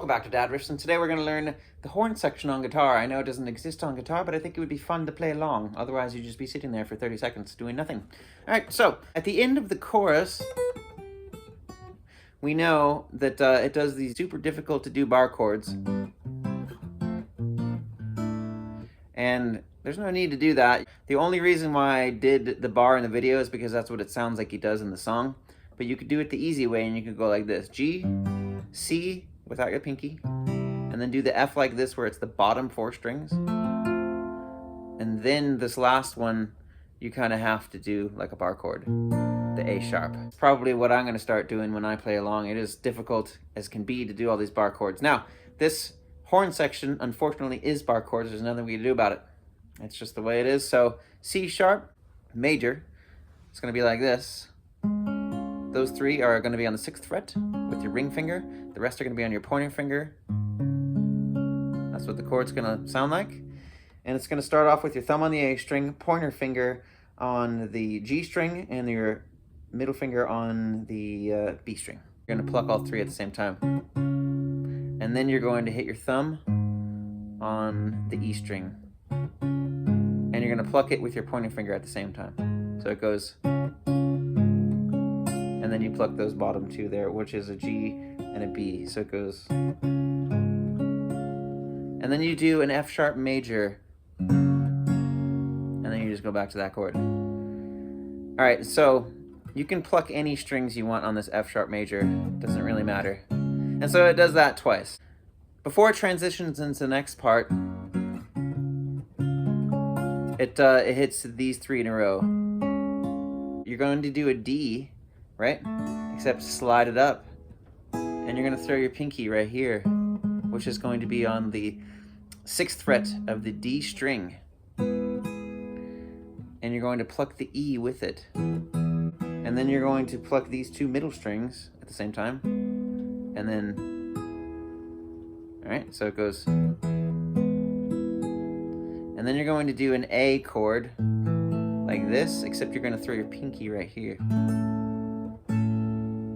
back to Dad Riffs, and today we're going to learn the horn section on guitar. I know it doesn't exist on guitar, but I think it would be fun to play along. Otherwise, you'd just be sitting there for 30 seconds doing nothing. Alright, so at the end of the chorus, we know that it does these super difficult to do bar chords. And there's no need to do that. The only reason why I did the bar in the video is because that's what it sounds like he does in the song. But you could do it the easy way, and you could go like this. G, C, without your pinky, and then do the F like this where it's the bottom 4 strings, and then this last one you kind of have to do like a bar chord, the A sharp. It's probably what I'm going to start doing when I play along. It is difficult as can be to do all these bar chords. Now this horn section unfortunately is bar chords. There's nothing we can do about it. It's just the way it is. So C sharp major, it's going to be like this. Those 3 are going to be on the 6th fret with your ring finger. The rest are going to be on your pointer finger. That's what the chord's going to sound like. And it's going to start off with your thumb on the A string, pointer finger on the G string, and your middle finger on the B string. You're going to pluck all 3 at the same time. And then you're going to hit your thumb on the E string. And you're going to pluck it with your pointer finger at the same time. So it goes... And then you pluck those bottom 2 there, which is a G and a B. So it goes. And then you do an F sharp major. And then you just go back to that chord. All right, so you can pluck any strings you want on this F sharp major. Doesn't really matter. And so it does that twice. Before it transitions into the next part, it hits these 3 in a row. You're going to do a D, right? Except slide it up. And you're going to throw your pinky right here, which is going to be on the 6th fret of the D string. And you're going to pluck the E with it. And then you're going to pluck these 2 middle strings at the same time. And then, all right, so it goes. And then you're going to do an A chord like this, except you're going to throw your pinky right here.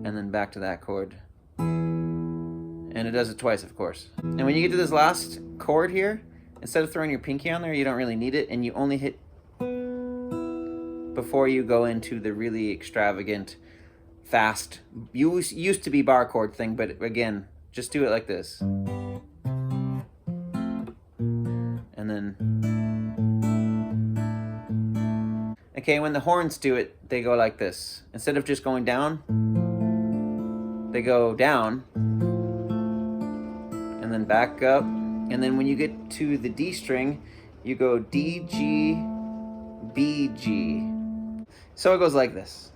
And then back to that chord. And it does it twice, of course. And when you get to this last chord here, instead of throwing your pinky on there, you don't really need it, and you only hit before you go into the really extravagant, fast, used to be bar chord thing, but again, just do it like this. And then... Okay, when the horns do it, they go like this. Instead of just going down, they go down, and then back up, and then when you get to the D string, you go D, G, B, G. So it goes like this.